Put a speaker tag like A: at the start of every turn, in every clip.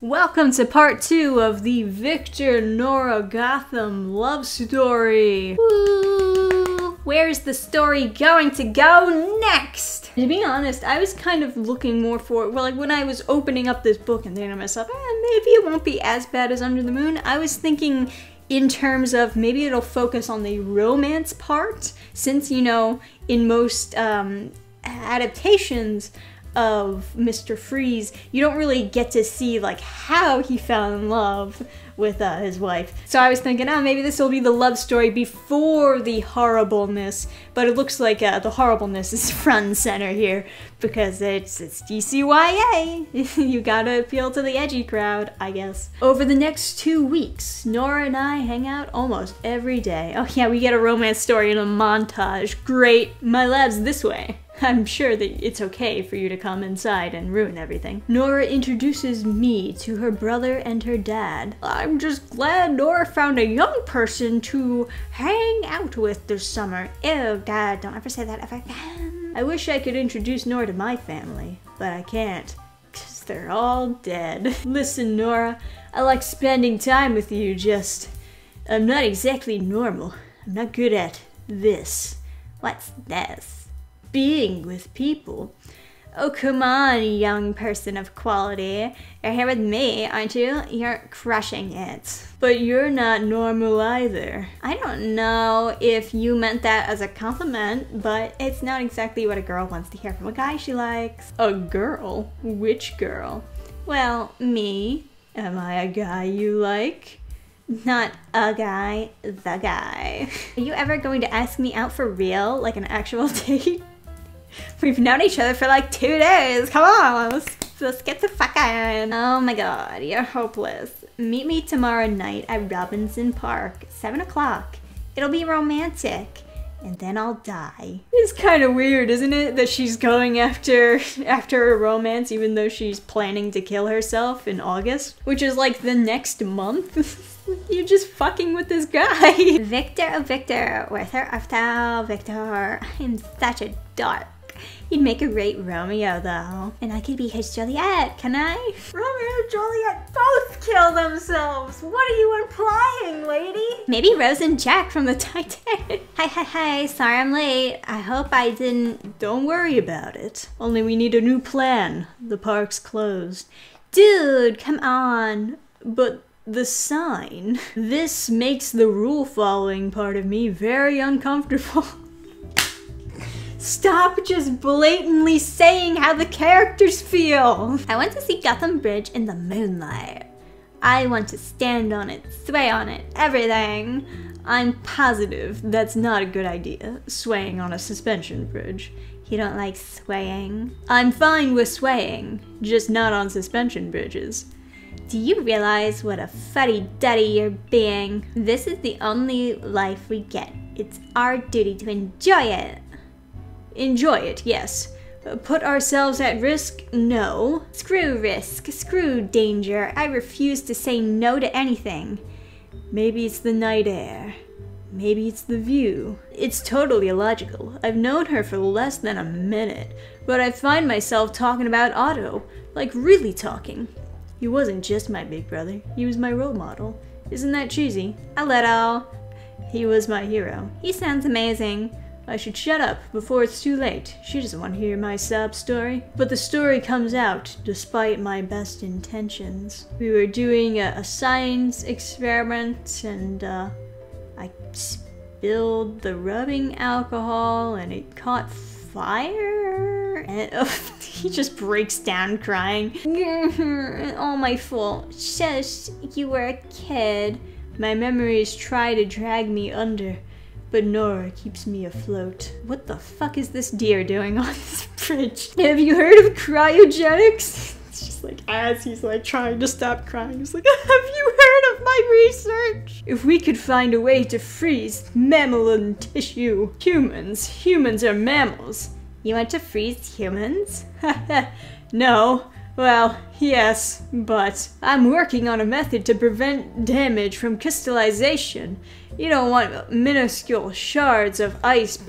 A: Welcome to part 2 of the Victor Nora Gotham love story. Woo! Where's the story going to go next? To be honest, I was kind of looking more for, well, like when I was opening up this book and thinking to myself, maybe it won't be as bad as Under the Moon. I was thinking in terms of maybe it'll focus on the romance part, since, you know, in most adaptations of Mr. Freeze, you don't really get to see like how he fell in love with his wife. So I was thinking, maybe this will be the love story before the horribleness, but it looks like the horribleness is front and center here because it's DCYA. You gotta appeal to the edgy crowd, I guess. Over the next 2 weeks, Nora and I hang out almost every day. Oh yeah, we get a romance story in a montage. Great, my lab's this way. I'm sure that it's okay for you to come inside and ruin everything. Nora introduces me to her brother and her dad. I'm just glad Nora found a young person to hang out with this summer. Ew, Dad, don't ever say that ever again. I wish I could introduce Nora to my family, but I can't, because they're all dead. Listen, Nora, I like spending time with you, I'm not exactly normal. I'm not good at this. What's this? Being with people. Oh, come on, young person of quality. You're here with me, aren't you? You're crushing it. But you're not normal either. I don't know if you meant that as a compliment, but it's not exactly what a girl wants to hear from a guy she likes. A girl? Which girl? Well, me. Am I a guy you like? Not a guy, the guy. Are you ever going to ask me out for real, like an actual date? We've known each other for like 2 days. Come on, let's get the fuck in. Oh my god, you're hopeless. Meet me tomorrow night at Robinson Park, 7 o'clock. It'll be romantic, and then I'll die. It's kind of weird, isn't it, that she's going after a romance even though she's planning to kill herself in August, which is like the next month. You're just fucking with this guy. Victor, oh Victor, where's her after Victor? I'm such a dork. You'd make a great Romeo, though. And I could be his Juliet, can I? Romeo and Juliet both kill themselves! What are you implying, lady? Maybe Rose and Jack from the Titanic. Hi, sorry I'm late. I hope I didn't... Don't worry about it. Only we need a new plan. The park's closed. Dude, come on. But the sign. This makes the rule-following part of me very uncomfortable. Stop just blatantly saying how the characters feel! I want to see Gotham Bridge in the moonlight. I want to stand on it, sway on it, everything. I'm positive that's not a good idea, swaying on a suspension bridge. You don't like swaying? I'm fine with swaying, just not on suspension bridges. Do you realize what a fuddy-duddy you're being? This is the only life we get. It's our duty to enjoy it. Enjoy it, yes. Put ourselves at risk? No. Screw risk, screw danger. I refuse to say no to anything. Maybe it's the night air. Maybe it's the view. It's totally illogical. I've known her for less than a minute, but I find myself talking about Otto. Like really talking. He wasn't just my big brother. He was my role model. Isn't that cheesy? A little. He was my hero. He sounds amazing. I should shut up before it's too late. She doesn't want to hear my sob story. But the story comes out despite my best intentions. We were doing a science experiment and I spilled the rubbing alcohol and it caught fire. And he just breaks down crying. All my fault. Shush, you were a kid. My memories try to drag me under. But Nora keeps me afloat. What the fuck is this deer doing on this bridge? Have you heard of cryogenics? It's just like, as he's like trying to stop crying, he's like, have you heard of my research? If we could find a way to freeze mammalian tissue, humans are mammals. You want to freeze humans? No. Well, yes, but I'm working on a method to prevent damage from crystallization. You don't want minuscule shards of ice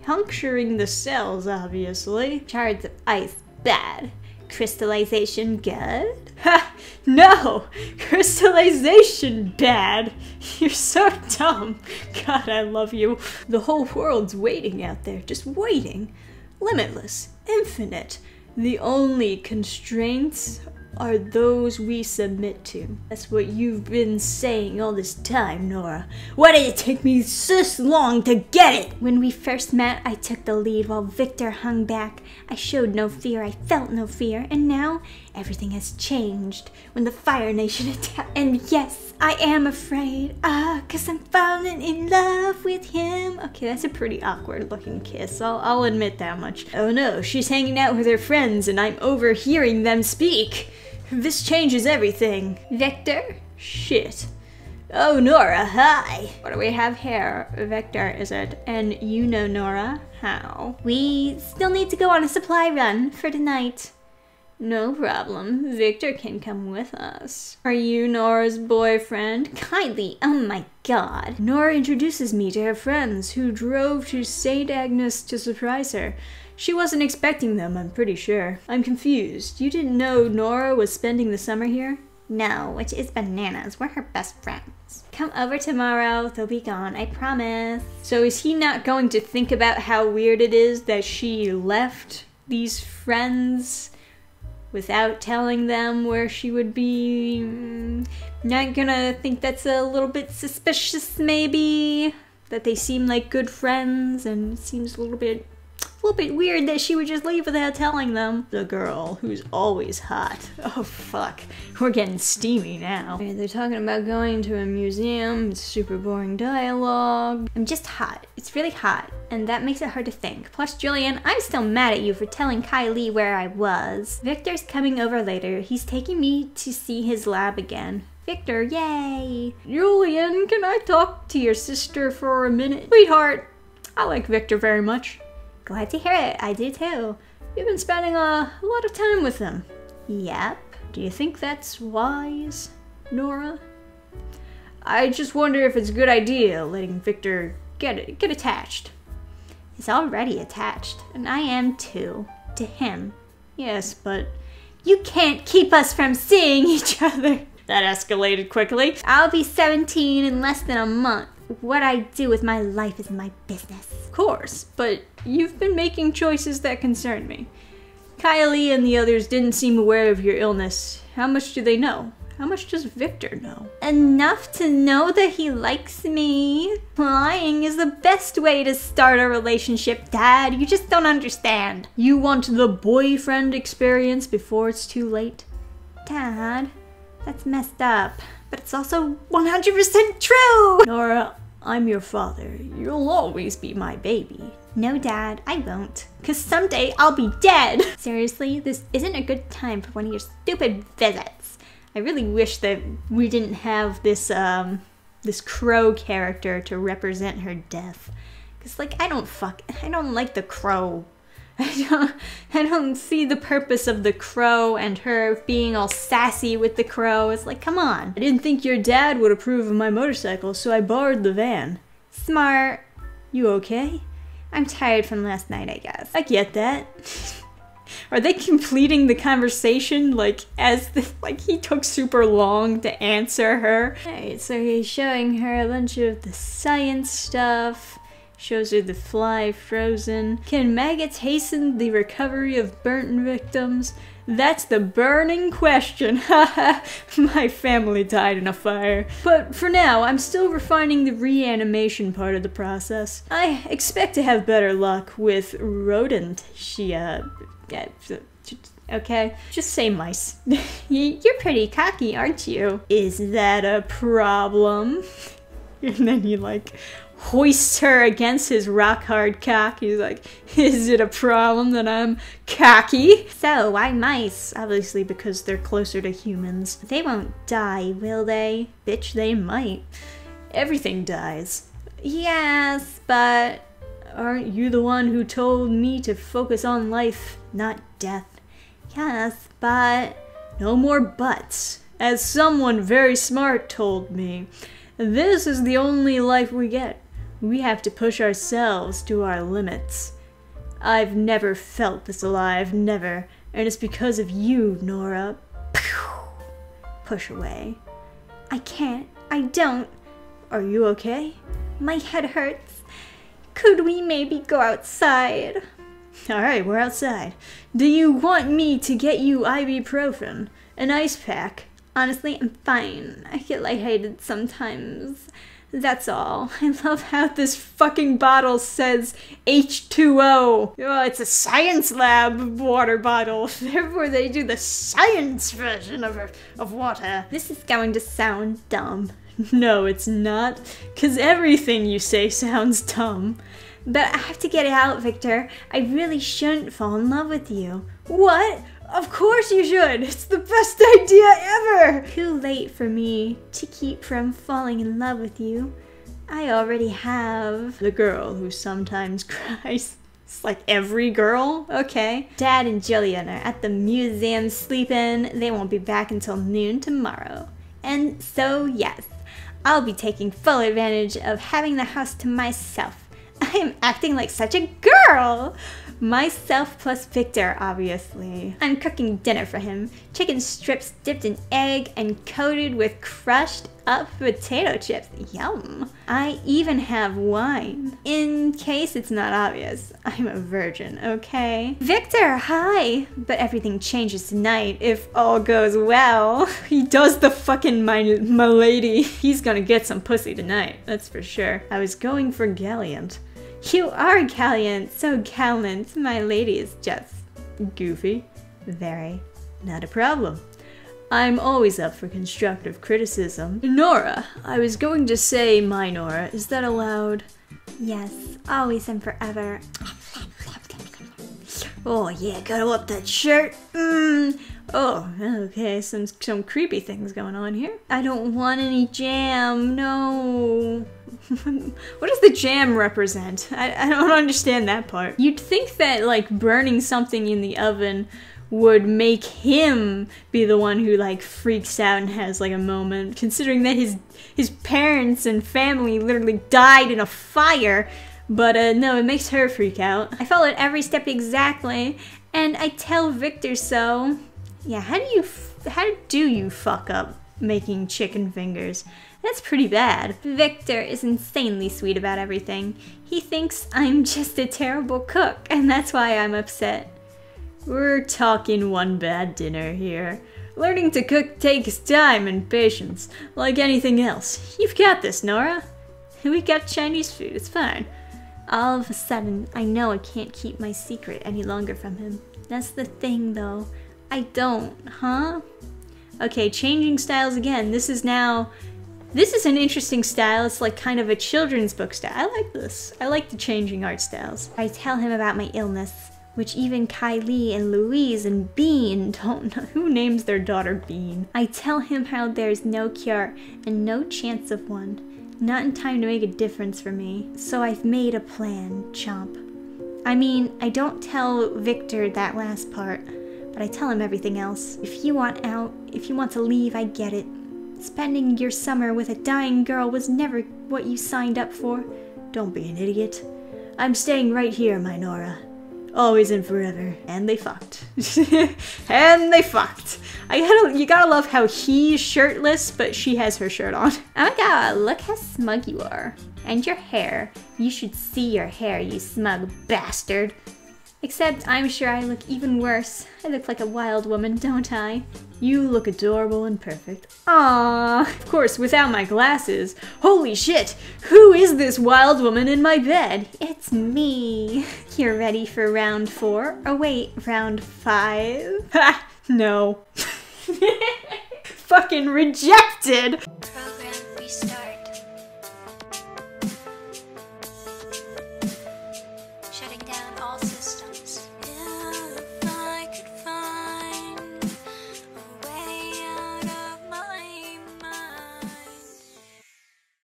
A: puncturing the cells, obviously. Shards of ice, bad. Crystallization, good. Ha! No! Crystallization bad! You're so dumb. God, I love you. The whole world's waiting out there, just waiting. Limitless, infinite. The only constraints are those we submit to. That's what you've been saying all this time, Nora. Why did it take me this long to get it? When we first met, I took the lead while Victor hung back. I showed no fear, I felt no fear, and now everything has changed when the Fire Nation attacked. And yes, I am afraid. 'Cause I'm falling in love with him. Okay, that's a pretty awkward looking kiss. I'll admit that much. Oh no, she's hanging out with her friends and I'm overhearing them speak. This changes everything. Victor? Shit. Oh, Nora, hi. What do we have here? Victor, is it? And you know Nora? How? We still need to go on a supply run for tonight. No problem. Victor can come with us. Are you Nora's boyfriend? Kylie, oh my god. Nora introduces me to her friends who drove to St. Agnes to surprise her. She wasn't expecting them, I'm pretty sure. I'm confused. You didn't know Nora was spending the summer here? No, which is bananas. We're her best friends. Come over tomorrow. They'll be gone, I promise. So is he not going to think about how weird it is that she left these friends without telling them where she would be? Not gonna think that's a little bit suspicious, maybe? That they seem like good friends and it seems a little bit weird that she would just leave without telling them. The girl who's always hot. Oh fuck, we're getting steamy now. They're talking about going to a museum. It's super boring dialogue. I'm just hot. It's really hot, and that makes it hard to think. Plus, Julian, I'm still mad at you for telling Kylie where I was. Victor's coming over later. He's taking me to see his lab again. Victor, yay! Julian, can I talk to your sister for a minute? Sweetheart, I like Victor very much. Glad to hear it. I do too. You've been spending a lot of time with them. Yep. Do you think that's wise, Nora? I just wonder if it's a good idea letting Victor get attached. He's already attached, and I am too. To him. Yes, but you can't keep us from seeing each other. That escalated quickly. I'll be 17 in less than a month. What I do with my life is my business. Of course, but you've been making choices that concern me. Kylie and the others didn't seem aware of your illness. How much do they know? How much does Victor know? Enough to know that he likes me. Lying is the best way to start a relationship, Dad. You just don't understand. You want the boyfriend experience before it's too late? Dad, that's messed up. But it's also 100% true! Nora, I'm your father. You'll always be my baby. No, Dad, I won't. 'Cause someday I'll be dead! Seriously, this isn't a good time for one of your stupid visits. I really wish that we didn't have this, this crow character to represent her death. 'Cause, like, I don't like the crow. I don't see the purpose of the crow and her being all sassy with the crow. It's like, come on. I didn't think your dad would approve of my motorcycle, so I borrowed the van. Smart. You okay? I'm tired from last night, I guess. I get that. Are they completing the conversation like he took super long to answer her? Alright, so he's showing her a bunch of the science stuff. Shows her the fly frozen. Can maggots hasten the recovery of burnt victims? That's the burning question. Haha, my family died in a fire. But for now, I'm still refining the reanimation part of the process. I expect to have better luck with rodent. Okay, just say mice. You're pretty cocky, aren't you? Is that a problem? And then he like hoists her against his rock-hard cock. He's like, is it a problem that I'm cocky? So, why mice? Obviously because they're closer to humans. They won't die, will they? Bitch, they might. Everything dies. Yes, but aren't you the one who told me to focus on life, not death? Yes, but no more buts. As someone very smart told me, this is the only life we get. We have to push ourselves to our limits. I've never felt this alive, never. And it's because of you, Nora. push away. I can't. I don't. Are you okay? My head hurts. Could we maybe go outside? Alright, we're outside. Do you want me to get you ibuprofen? An ice pack? Honestly, I'm fine. I get lightheaded sometimes. That's all. I love how this fucking bottle says H2O. Oh, it's a science lab water bottle. Therefore, they do the science version of water. This is going to sound dumb. No, it's not. 'Cause everything you say sounds dumb. But I have to get it out, Victor. I really shouldn't fall in love with you. What? Of course you should! It's the best idea ever! Too late for me to keep from falling in love with you. I already have. The girl who sometimes cries. It's like every girl? Okay. Dad and Jillian are at the museum sleeping. They won't be back until noon tomorrow. And so, yes, I'll be taking full advantage of having the house to myself. I am acting like such a girl! Myself plus Victor, obviously. I'm cooking dinner for him. Chicken strips dipped in egg and coated with crushed up potato chips. Yum. I even have wine. In case it's not obvious, I'm a virgin, okay? Victor, hi! But everything changes tonight if all goes well. He does the fucking my lady. He's gonna get some pussy tonight, that's for sure. I was going for Gallant. You are gallant, so gallant. My lady is just goofy. Very. Not a problem. I'm always up for constructive criticism. Nora, I was going to say my Nora. Is that allowed? Yes, always and forever. Oh yeah, cuddle up that shirt. Oh, okay, some creepy things going on here. I don't want any jam, no. What does the jam represent? I don't understand that part. You'd think that, like, burning something in the oven would make him be the one who, like, freaks out and has, like, a moment, considering that his parents and family literally died in a fire. But, no, it makes her freak out. I followed every step exactly, and I tell Victor so. Yeah, how do you fuck up making chicken fingers? That's pretty bad. Victor is insanely sweet about everything. He thinks I'm just a terrible cook, and that's why I'm upset. We're talking one bad dinner here. Learning to cook takes time and patience, like anything else. You've got this, Nora. We got Chinese food, it's fine. All of a sudden, I know I can't keep my secret any longer from him. That's the thing, though. I don't, huh? Okay, changing styles again. This is an interesting style. It's like kind of a children's book style. I like this. I like the changing art styles. I tell him about my illness, which even Kylie and Louise and Bean don't know. Who names their daughter Bean? I tell him how there's no cure and no chance of one. Not in time to make a difference for me. So I've made a plan, Chomp. I mean, I don't tell Victor that last part, but I tell him everything else. If you want out, if you want to leave, I get it. Spending your summer with a dying girl was never what you signed up for. Don't be an idiot. I'm staying right here, my Nora. Always and forever. And they fucked. And they fucked. You gotta love how he's shirtless, but she has her shirt on. Oh my god, look how smug you are. And your hair. You should see your hair, you smug bastard. Except I'm sure I look even worse. I look like a wild woman, don't I? You look adorable and perfect. Aww. Of course, without my glasses. Holy shit! Who is this wild woman in my bed? It's me. You're ready for round 4? Oh wait, round 5? Ha! No. Fucking rejected! Program restart.